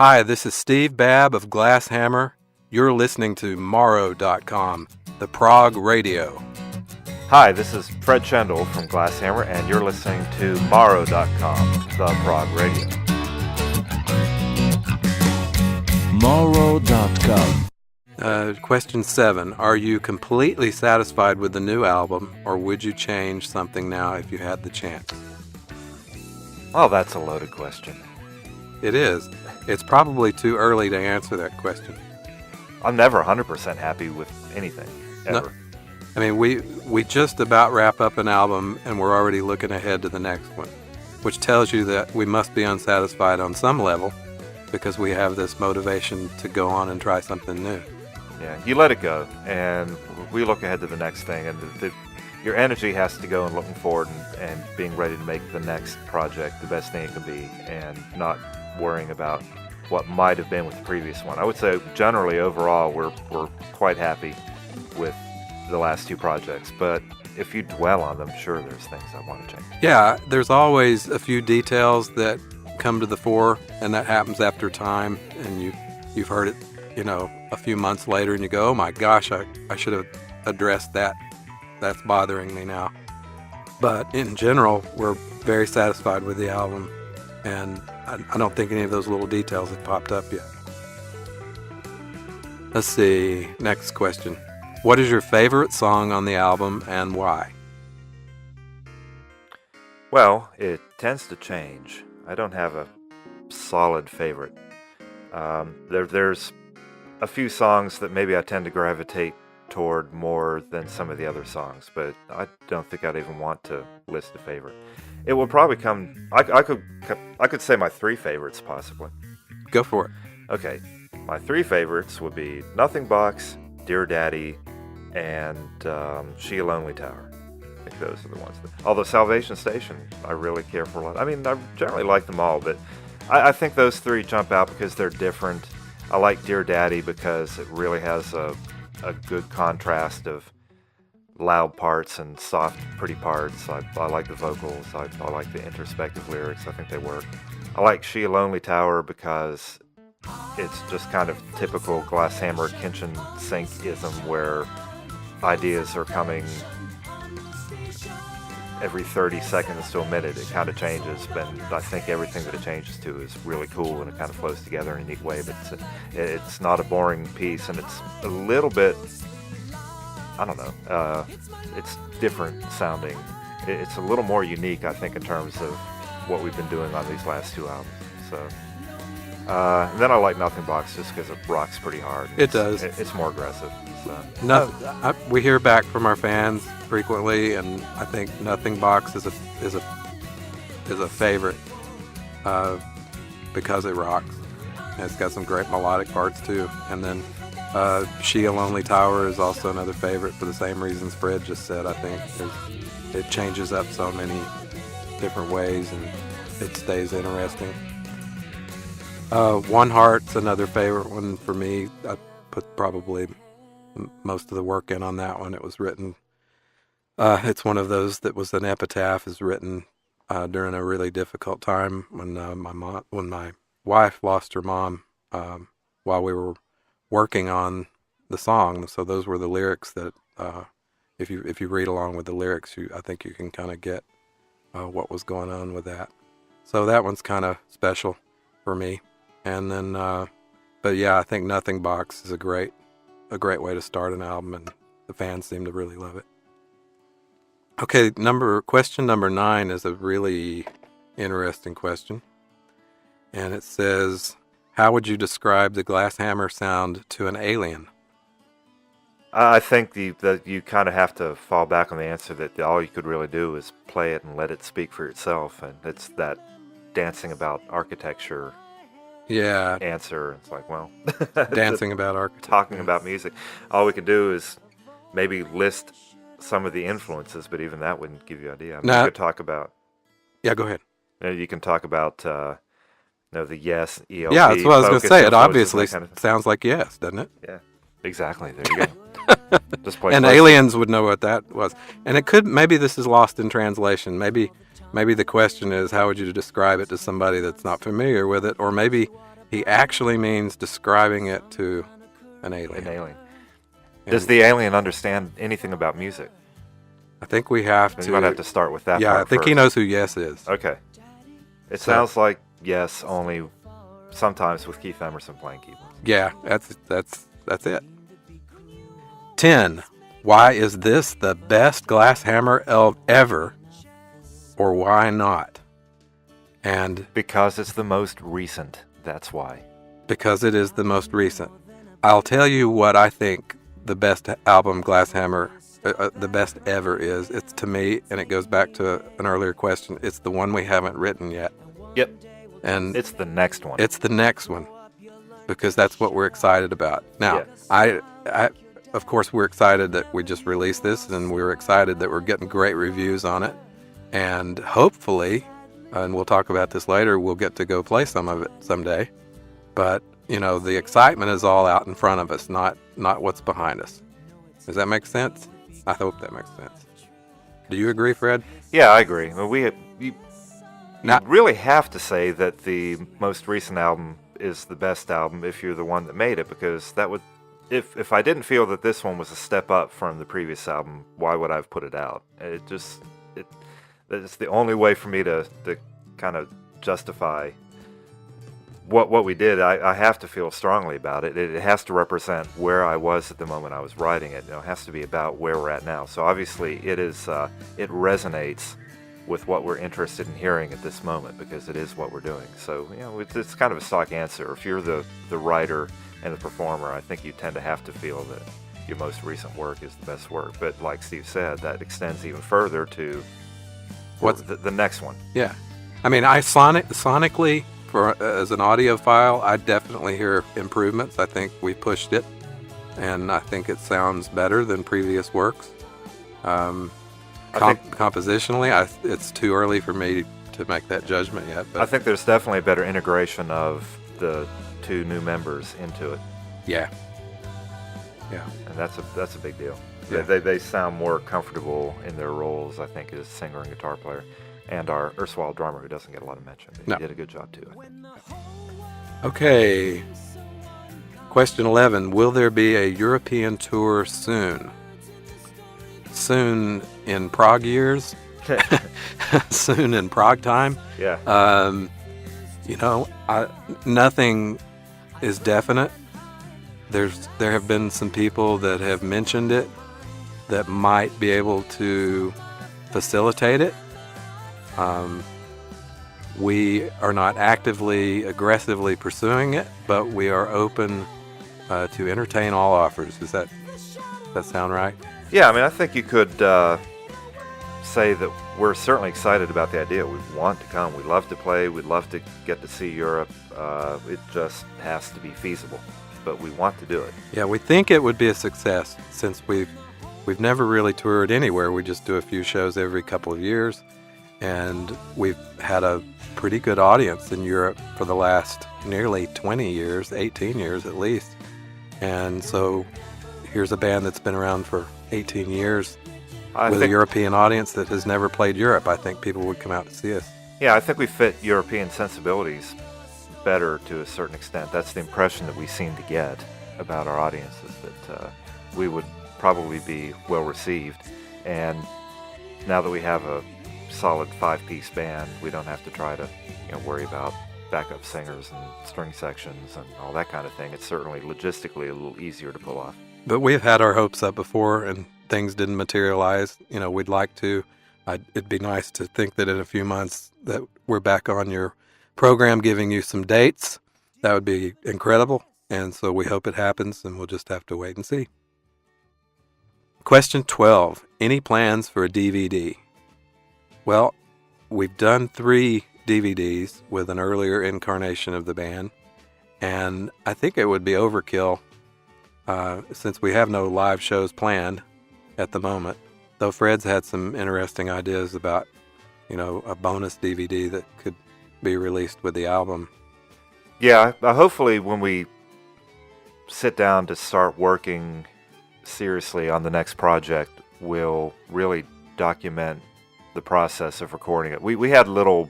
Hi, this is Steve Babb of Glass Hammer. You're listening to Morow.com, the Prog Radio. Hi, this is Fred Schendel from Glass Hammer, and you're listening to Morow.com, the Prog Radio. Morow.com. Question 7. Are you completely satisfied with the new album, or would you change something now if you had the chance? Oh, that's a loaded question. It is. It's probably too early to answer that question. I'm never 100% happy with anything, ever. No. I mean, we just about wrap up an album, and we're already looking ahead to the next one, which tells you that we must be unsatisfied on some level because we have this motivation to go on and try something new. Yeah, you let it go, and we look ahead to the next thing, and your energy has to go in looking forward and being ready to make the next project the best thing it can be, and not worrying about what might have been with the previous one. I would say generally overall we're quite happy with the last two projects, but if you dwell on them, sure there's things I want to change. Yeah, there's always a few details that come to the fore, and that happens after time, and you've heard it, a few months later, and you go, oh my gosh, I should have addressed that. That's bothering me now. But in general, we're very satisfied with the album, and I don't think any of those little details have popped up yet. Let's see, next question. What is your favorite song on the album and why? Well, it tends to change. I don't have a solid favorite. There's a few songs that maybe I tend to gravitate toward more than some of the other songs, but I don't think I'd even want to list a favorite. It will probably come. I could say my three favorites possibly. Go for it. Okay, my three favorites would be Nothing Box, Dear Daddy, and She a Lonely Tower. I think those are the ones. Although Salvation Station, I really care for a lot. I mean, I generally like them all, but I think those three jump out because they're different. I like Dear Daddy because it really has a good contrast of loud parts and soft, pretty parts. I like the vocals. I like the introspective lyrics. I think they work. I like She a Lonely Tower because it's just kind of typical Glass Hammer kitchen sink-ism where ideas are coming every 30 seconds to a minute. It kind of changes, but I think everything that it changes to is really cool, and it kind of flows together in a neat way, but it's not a boring piece, and it's a little bit, I don't know, it's different sounding. It's a little more unique, I think, in terms of what we've been doing on these last two albums. So, and then I like Nothing Box just because it rocks pretty hard. It does. It's more aggressive. So. We hear back from our fans frequently, and I think Nothing Box is a favorite because it rocks. And it's got some great melodic parts too. And then She a Lonely Tower is also another favorite for the same reasons Fred just said. I think it changes up so many different ways, and it stays interesting. One Heart's another favorite one for me. I put probably most of the work in on that one. It was written. It's one of those that was an epitaph. Is written during a really difficult time when my wife lost her mom while we were working on the song. So those were the lyrics that if you read along with the lyrics, I think you can kind of get what was going on with that. So that one's kind of special for me. And then, but yeah, I think Nothing Box is a great way to start an album, and the fans seem to really love it. Okay, question number 9 is a really interesting question. And it says, how would you describe the Glass Hammer sound to an alien? I think that you kind of have to fall back on the answer that all you could really do is play it and let it speak for itself. And it's that dancing about architecture answer. It's like, well, dancing about architecture. Talking about music. All we could do is maybe list some of the influences, but even that wouldn't give you an idea. I mean, you could talk about... Yeah, go ahead. You can talk about the Yes, ELP. Yeah, that's what I was going to say. It obviously sounds like Yes, doesn't it? Yeah, exactly. There you go. Just play. And aliens would know what that was. And it could, maybe this is lost in translation. Maybe the question is, how would you describe it to somebody that's not familiar with it? Or maybe He actually means describing it to an alien. An alien. And Does the alien understand anything about music? I think we have We to. might have to start with that Yeah, part I think he first. knows who Yes is. Okay. It So- sounds like yes, only sometimes with Keith Emerson playing keyboard. Yeah, that's it. 10. Why is this the best glass hammer ever, or why not? And Because it's the most recent. That's why. because it is the most recent, I'll tell you what I think the best album Glass Hammer, the best ever is. It's to me, and it goes back to an earlier question. It's the one we haven't written yet, Yep. and It's the next one. it's the next one, because that's what we're excited about. Now, Yes. I, of course, we're excited that we just released this, and we're excited that we're getting great reviews on it, and hopefully, and we'll talk about this later, we'll get to go play some of it someday. But the excitement is all out in front of us, not what's behind us. Does that make sense? I hope that makes sense. Do you agree, Fred? Yeah, I agree. Well, you Now- really have to say that the most recent album is the best album if you're the one that made it, because that would, if I didn't feel that this one was a step up from the previous album, why would I have put it out? It's the only way for me to kind of justify what we did. I have to feel strongly about it. It has to represent where I was at the moment I was writing it. It has to be about where we're at now. So obviously it resonates with what we're interested in hearing at this moment, because it is what we're doing. So it's kind of a stock answer. If you're the writer and the performer, I think you tend to have to feel that your most recent work is the best work. But like Steve said, that extends even further to What's the next one. Yeah. I mean, sonically, as an audiophile, I definitely hear improvements. I think we pushed it, and I think it sounds better than previous works. Compositionally, it's too early for me to make that judgment yet. But I think there's definitely a better integration of the two new members into it, yeah, and that's a big deal. Yeah. They sound more comfortable in their roles, I think, as singer and guitar player. And our erstwhile drummer, who doesn't get a lot of mention. He No. did a good job, too, I think. Okay. Question 11. Will there be a European tour soon? Soon in Prague years? Soon in Prague time? Yeah. Nothing is definite. There have been some people that have mentioned it that might be able to facilitate it. We are not actively, aggressively pursuing it, but we are open to entertain all offers. Does that sound right? Yeah, I mean, I think you could say that we're certainly excited about the idea. We want to come. We love to play. We'd love to get to see Europe. It just has to be feasible, but we want to do it. Yeah, we think it would be a success since we've never really toured anywhere. We just do a few shows every couple of years, and we've had a pretty good audience in Europe for the last nearly 20 years, 18 years at least. And so here's a band that's been around for 18 years with a European audience that has never played Europe. I think people would come out to see us. Yeah, I think we fit European sensibilities better to a certain extent. That's the impression that we seem to get about our audiences, that we would probably be well received. And now that we have a solid 5-piece band, we don't have to try to worry about backup singers and string sections and all that kind of thing. It's certainly logistically a little easier to pull off. But we've had our hopes up before and things didn't materialize. We'd like to. It'd be nice to think that in a few months that we're back on your program giving you some dates. That would be incredible. And so we hope it happens, and we'll just have to wait and see. Question 12. Any plans for a DVD? Well, we've done 3 DVDs with an earlier incarnation of the band, and I think it would be overkill since we have no live shows planned at the moment, though Fred's had some interesting ideas about, a bonus DVD that could be released with the album. Yeah, hopefully when we sit down to start working seriously on the next project, we'll really document the process of recording it. We had little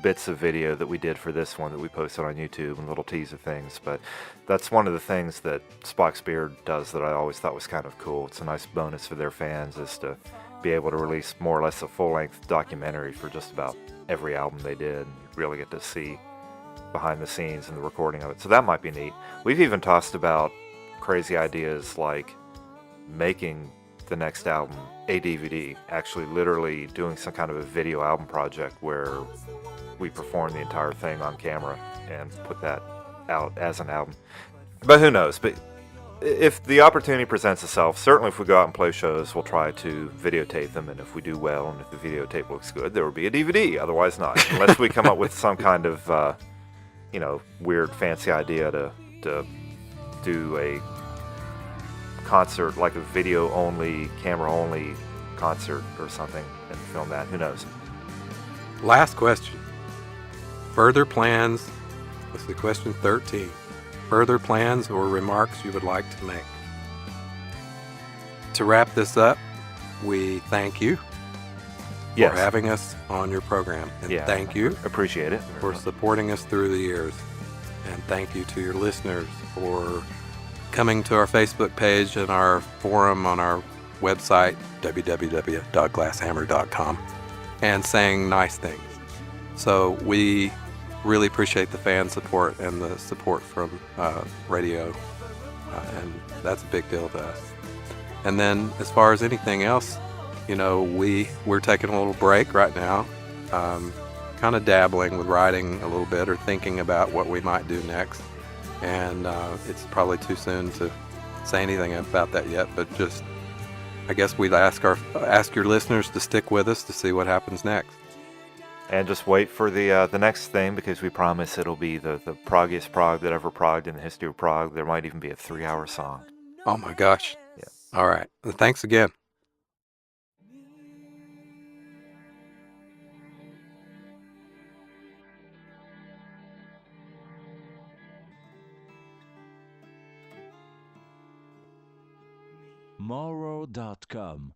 bits of video that we did for this one that we posted on YouTube and little teaser things. But that's one of the things that Spock's Beard does that I always thought was kind of cool. It's a nice bonus for their fans, is to be able to release more or less a full-length documentary for just about every album they did, and really get to see behind the scenes and the recording of it. So that might be neat. We've even tossed about crazy ideas like making the next album a DVD, actually literally doing some kind of a video album project where we perform the entire thing on camera and put that out as an album. But who knows? But if the opportunity presents itself, certainly if we go out and play shows, we'll try to videotape them, and if we do well and if the videotape looks good, there will be a DVD. Otherwise not, unless we come up with some kind of weird fancy idea to do a concert, like a video only, camera only concert or something, and film that. Who knows? Last question. Further plans, this is question 13. Further plans or remarks you would like to make? To wrap this up, we thank you for having us on your program. And thank you. Appreciate it. For supporting us through the years. And thank you to your listeners for coming to our Facebook page and our forum on our website, www.glasshammer.com, and saying nice things. So we really appreciate the fan support and the support from radio, and that's a big deal to us. And then as far as anything else, we're taking a little break right now, kind of dabbling with writing a little bit or thinking about what we might do next. And it's probably too soon to say anything about that yet, but just, I guess we'd ask your listeners to stick with us to see what happens next. And just wait for the next thing, because we promise it'll be the proggiest prog that ever progged in the history of prog. There might even be a 3-hour song. Oh my gosh. Yeah. All right. Well, thanks again. Morow.com